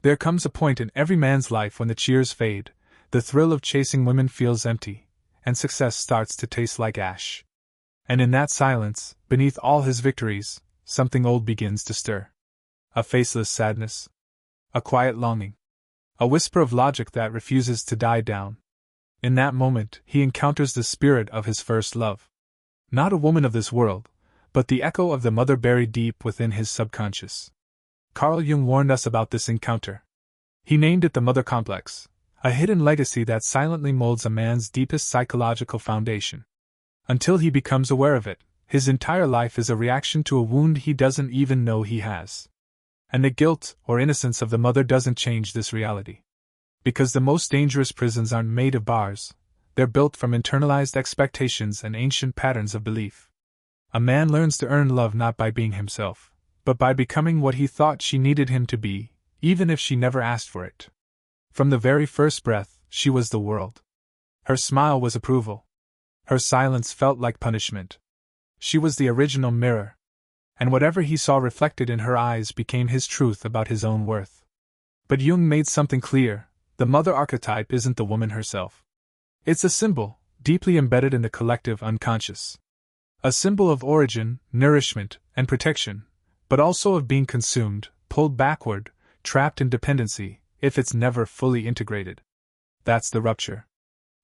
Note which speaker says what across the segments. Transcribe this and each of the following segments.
Speaker 1: There comes a point in every man's life when the cheers fade, the thrill of chasing women feels empty, and success starts to taste like ash. And in that silence, beneath all his victories, something old begins to stir. A faceless sadness. A quiet longing. A whisper of logic that refuses to die down. In that moment, he encounters the spirit of his first love. Not a woman of this world, but the echo of the mother buried deep within his subconscious. Carl Jung warned us about this encounter. He named it the mother complex, a hidden legacy that silently molds a man's deepest psychological foundation. Until he becomes aware of it, his entire life is a reaction to a wound he doesn't even know he has. And the guilt or innocence of the mother doesn't change this reality. Because the most dangerous prisons aren't made of bars, they're built from internalized expectations and ancient patterns of belief. A man learns to earn love not by being himself, but by becoming what he thought she needed him to be, even if she never asked for it. From the very first breath, she was the world. Her smile was approval. Her silence felt like punishment. She was the original mirror. And whatever he saw reflected in her eyes became his truth about his own worth. But Jung made something clear: the mother archetype isn't the woman herself. It's a symbol, deeply embedded in the collective unconscious. A symbol of origin, nourishment, and protection, but also of being consumed, pulled backward, trapped in dependency, if it's never fully integrated. That's the rupture.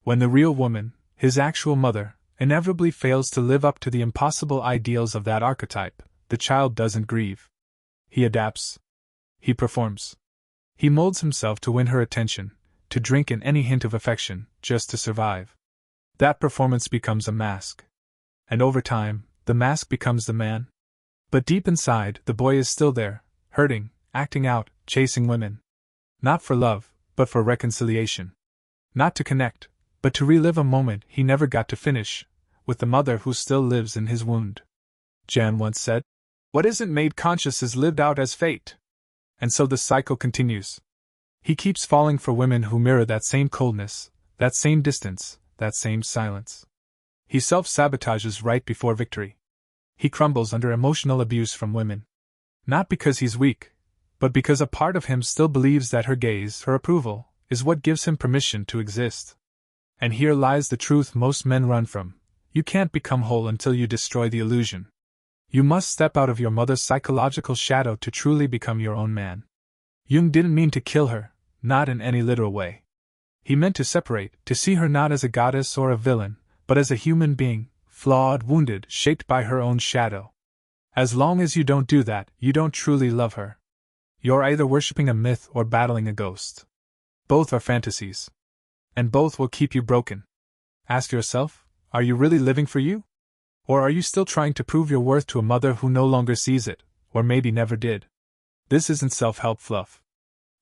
Speaker 1: When the real woman, his actual mother, inevitably fails to live up to the impossible ideals of that archetype, the child doesn't grieve. He adapts. He performs. He molds himself to win her attention, to drink in any hint of affection, just to survive. That performance becomes a mask. And over time, the mask becomes the man. But deep inside, the boy is still there, hurting, acting out, chasing women. Not for love, but for reconciliation. Not to connect, but to relive a moment he never got to finish, with the mother who still lives in his wound. Jan once said, "What isn't made conscious is lived out as fate." And so the cycle continues. He keeps falling for women who mirror that same coldness, that same distance, that same silence. He self-sabotages right before victory. He crumbles under emotional abuse from women. Not because he's weak, but because a part of him still believes that her gaze, her approval, is what gives him permission to exist. And here lies the truth most men run from: you can't become whole until you destroy the illusion. You must step out of your mother's psychological shadow to truly become your own man. Jung didn't mean to kill her, not in any literal way. He meant to separate, to see her not as a goddess or a villain, but as a human being, flawed, wounded, shaped by her own shadow. As long as you don't do that, you don't truly love her. You're either worshipping a myth or battling a ghost. Both are fantasies. And both will keep you broken. Ask yourself, are you really living for you? Or are you still trying to prove your worth to a mother who no longer sees it, or maybe never did? This isn't self-help fluff.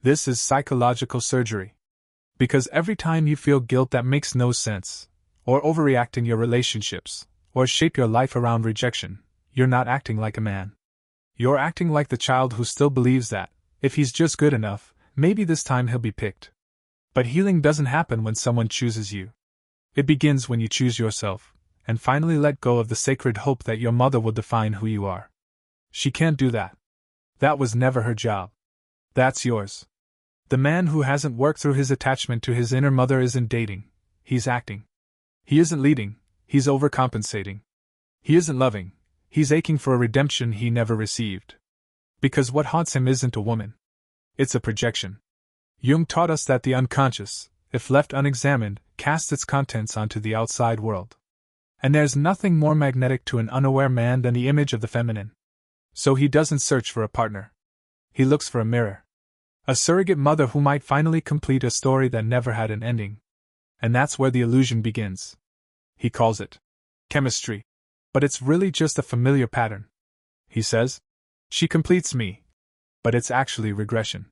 Speaker 1: This is psychological surgery. Because every time you feel guilt that makes no sense, or overreact in your relationships, or shape your life around rejection, you're not acting like a man. You're acting like the child who still believes that, if he's just good enough, maybe this time he'll be picked. But healing doesn't happen when someone chooses you. It begins when you choose yourself, and finally let go of the sacred hope that your mother will define who you are. She can't do that. That was never her job. That's yours. The man who hasn't worked through his attachment to his inner mother isn't dating, he's acting. He isn't leading, he's overcompensating. He isn't loving, he's aching for a redemption he never received. Because what haunts him isn't a woman. It's a projection. Jung taught us that the unconscious, if left unexamined, casts its contents onto the outside world. And there's nothing more magnetic to an unaware man than the image of the feminine. So he doesn't search for a partner. He looks for a mirror. A surrogate mother who might finally complete a story that never had an ending. And that's where the illusion begins. He calls it chemistry. But it's really just a familiar pattern. He says, "She completes me." But it's actually regression.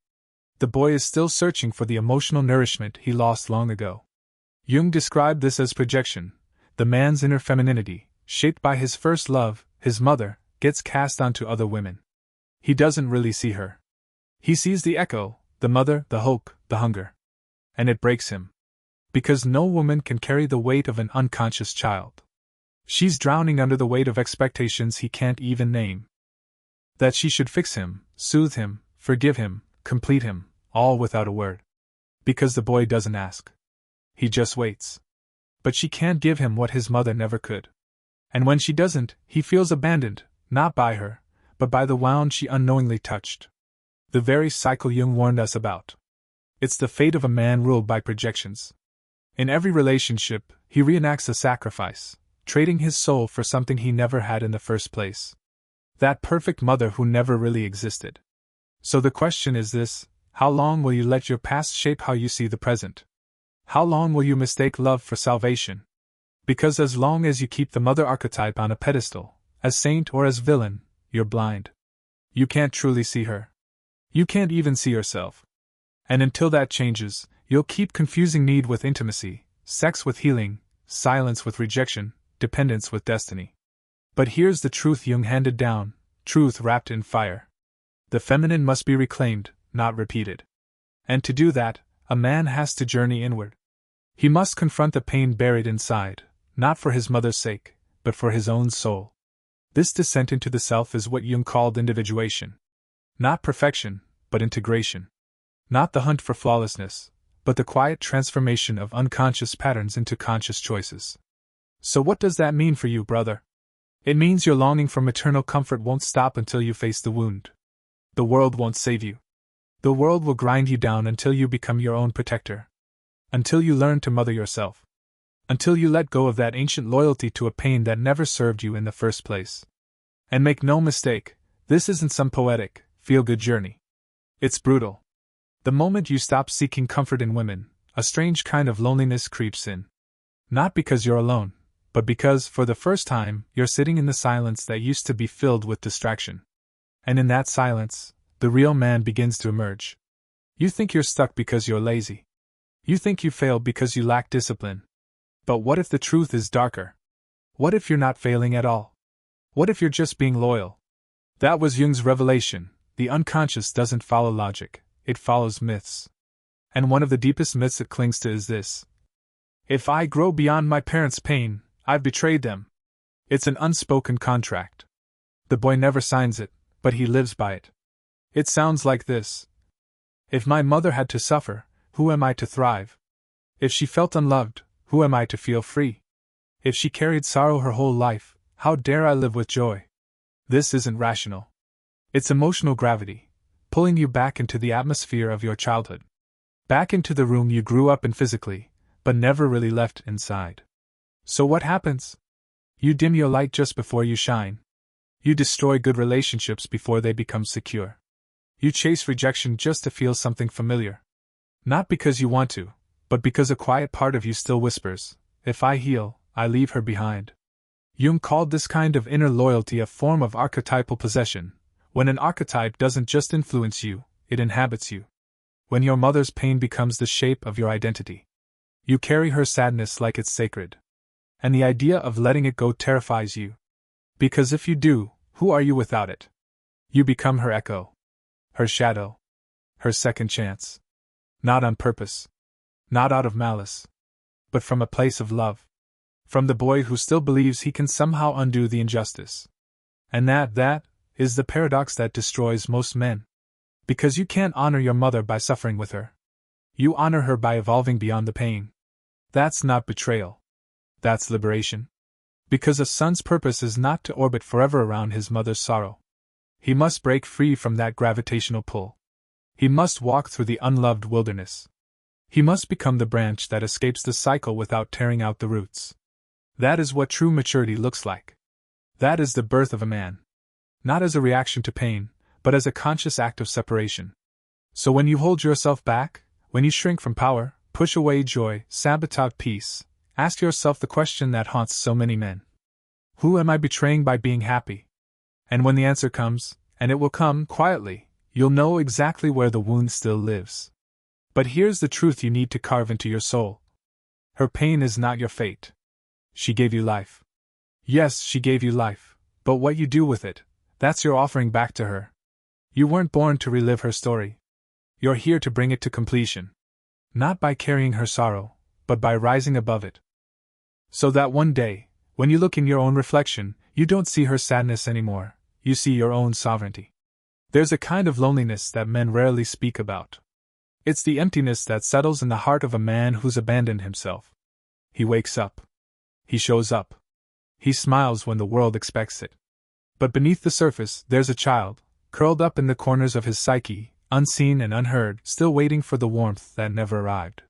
Speaker 1: The boy is still searching for the emotional nourishment he lost long ago. Jung described this as projection. The man's inner femininity, shaped by his first love, his mother, gets cast onto other women. He doesn't really see her. He sees the echo, the mother, the hope, the hunger. And it breaks him. Because no woman can carry the weight of an unconscious child. She's drowning under the weight of expectations he can't even name. That she should fix him, soothe him, forgive him, complete him, all without a word. Because the boy doesn't ask. He just waits. But she can't give him what his mother never could. And when she doesn't, he feels abandoned, not by her, but by the wound she unknowingly touched. The very cycle Jung warned us about. It's the fate of a man ruled by projections. In every relationship, he reenacts a sacrifice, trading his soul for something he never had in the first place. That perfect mother who never really existed. So the question is this: how long will you let your past shape how you see the present? How long will you mistake love for salvation? Because as long as you keep the mother archetype on a pedestal, as saint or as villain, you're blind. You can't truly see her. You can't even see yourself. And until that changes, you'll keep confusing need with intimacy, sex with healing, silence with rejection, dependence with destiny. But here's the truth Jung handed down, truth wrapped in fire. The feminine must be reclaimed, not repeated. And to do that, a man has to journey inward. He must confront the pain buried inside, not for his mother's sake, but for his own soul. This descent into the self is what Jung called individuation. Not perfection, but integration. Not the hunt for flawlessness, but the quiet transformation of unconscious patterns into conscious choices. So what does that mean for you, brother? It means your longing for maternal comfort won't stop until you face the wound. The world won't save you. The world will grind you down until you become your own protector. Until you learn to mother yourself. Until you let go of that ancient loyalty to a pain that never served you in the first place. And make no mistake, this isn't some poetic, feel-good journey. It's brutal. The moment you stop seeking comfort in women, a strange kind of loneliness creeps in. Not because you're alone, but because, for the first time, you're sitting in the silence that used to be filled with distraction. And in that silence, the real man begins to emerge. You think you're stuck because you're lazy. You think you failed because you lack discipline. But what if the truth is darker? What if you're not failing at all? What if you're just being loyal? That was Jung's revelation. The unconscious doesn't follow logic, it follows myths. And one of the deepest myths it clings to is this: if I grow beyond my parents' pain, I've betrayed them. It's an unspoken contract. The boy never signs it, but he lives by it. It sounds like this: if my mother had to suffer, who am I to thrive? If she felt unloved, who am I to feel free? If she carried sorrow her whole life, how dare I live with joy? This isn't rational. It's emotional gravity, pulling you back into the atmosphere of your childhood. Back into the room you grew up in physically, but never really left inside. So what happens? You dim your light just before you shine. You destroy good relationships before they become secure. You chase rejection just to feel something familiar. Not because you want to, but because a quiet part of you still whispers, if I heal, I leave her behind. Jung called this kind of inner loyalty a form of archetypal possession, when an archetype doesn't just influence you, it inhabits you. When your mother's pain becomes the shape of your identity. You carry her sadness like it's sacred. And the idea of letting it go terrifies you. Because if you do, who are you without it? You become her echo. Her shadow. Her second chance. Not on purpose. Not out of malice. But from a place of love. From the boy who still believes he can somehow undo the injustice. And that is the paradox that destroys most men. Because you can't honor your mother by suffering with her. You honor her by evolving beyond the pain. That's not betrayal. That's liberation. Because a son's purpose is not to orbit forever around his mother's sorrow. He must break free from that gravitational pull. He must walk through the unloved wilderness. He must become the branch that escapes the cycle without tearing out the roots. That is what true maturity looks like. That is the birth of a man. Not as a reaction to pain, but as a conscious act of separation. So when you hold yourself back, when you shrink from power, push away joy, sabotage peace, ask yourself the question that haunts so many men. Who am I betraying by being happy? And when the answer comes, and it will come quietly, you'll know exactly where the wound still lives. But here's the truth you need to carve into your soul. Her pain is not your fate. She gave you life. Yes, she gave you life, but what you do with it, that's your offering back to her. You weren't born to relive her story. You're here to bring it to completion. Not by carrying her sorrow, but by rising above it. So that one day, when you look in your own reflection, you don't see her sadness anymore, you see your own sovereignty. There's a kind of loneliness that men rarely speak about. It's the emptiness that settles in the heart of a man who's abandoned himself. He wakes up. He shows up. He smiles when the world expects it. But beneath the surface, there's a child, curled up in the corners of his psyche, unseen and unheard, still waiting for the warmth that never arrived.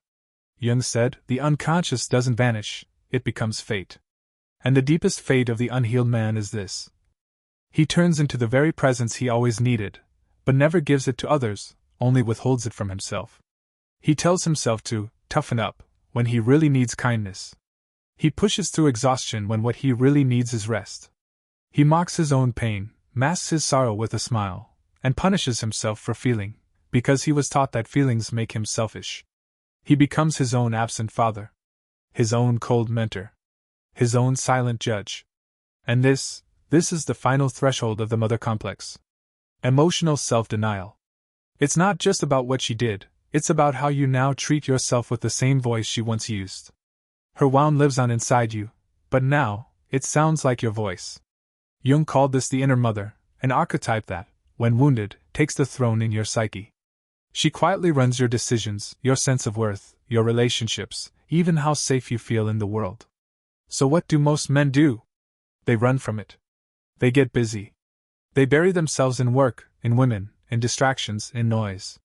Speaker 1: Jung said, the unconscious doesn't vanish, it becomes fate. And the deepest fate of the unhealed man is this. He turns into the very presence he always needed, but never gives it to others, only withholds it from himself. He tells himself to toughen up when he really needs kindness. He pushes through exhaustion when what he really needs is rest. He mocks his own pain, masks his sorrow with a smile, and punishes himself for feeling, because he was taught that feelings make him selfish. He becomes his own absent father, his own cold mentor, his own silent judge. And this is the final threshold of the mother complex. Emotional self-denial. It's not just about what she did, it's about how you now treat yourself with the same voice she once used. Her wound lives on inside you, but now, it sounds like your voice. Jung called this the inner mother, an archetype that, when wounded, takes the throne in your psyche. She quietly runs your decisions, your sense of worth, your relationships, even how safe you feel in the world. So what do most men do? They run from it. They get busy. They bury themselves in work, in women, in distractions, in noise.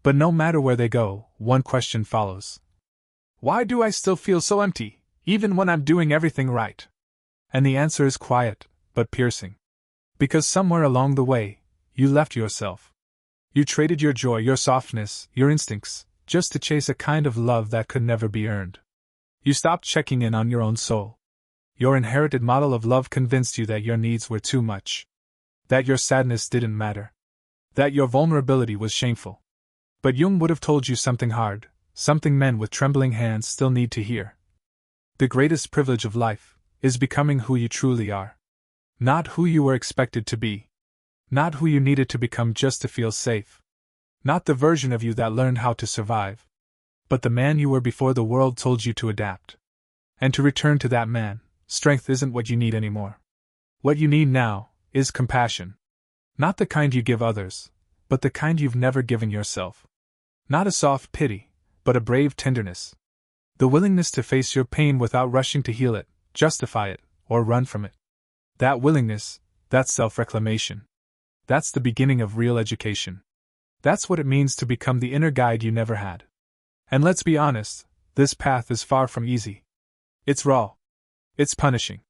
Speaker 1: But no matter where they go, one question follows. Why do I still feel so empty, even when I'm doing everything right? And the answer is quiet, but piercing. Because somewhere along the way, you left yourself. You traded your joy, your softness, your instincts, just to chase a kind of love that could never be earned. You stopped checking in on your own soul. Your inherited model of love convinced you that your needs were too much. That your sadness didn't matter. That your vulnerability was shameful. But Jung would have told you something hard, something men with trembling hands still need to hear. The greatest privilege of life is becoming who you truly are. Not who you were expected to be. Not who you needed to become just to feel safe. Not the version of you that learned how to survive. But the man you were before the world told you to adapt. And to return to that man, strength isn't what you need anymore. What you need now is compassion. Not the kind you give others, but the kind you've never given yourself. Not a soft pity, but a brave tenderness. The willingness to face your pain without rushing to heal it, justify it, or run from it. That willingness, that self-reclamation. That's the beginning of real education. That's what it means to become the inner guide you never had. And let's be honest, this path is far from easy. It's raw. It's punishing.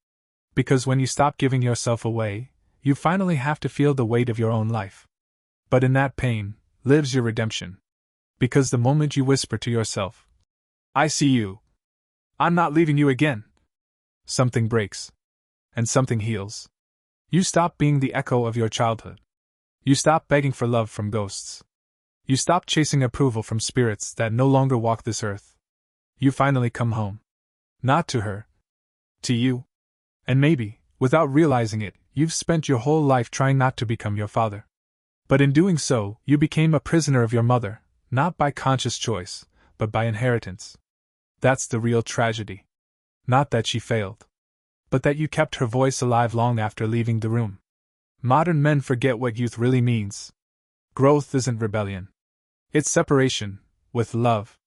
Speaker 1: Because when you stop giving yourself away, you finally have to feel the weight of your own life. But in that pain lives your redemption. Because the moment you whisper to yourself, I see you. I'm not leaving you again. Something breaks. And something heals. You stop being the echo of your childhood. You stop begging for love from ghosts. You stop chasing approval from spirits that no longer walk this earth. You finally come home. Not to her. To you. And maybe, without realizing it, you've spent your whole life trying not to become your father. But in doing so, you became a prisoner of your mother, not by conscious choice, but by inheritance. That's the real tragedy. Not that she failed, but that you kept her voice alive long after leaving the room. Modern men forget what youth really means. Growth isn't rebellion. It's separation, with love.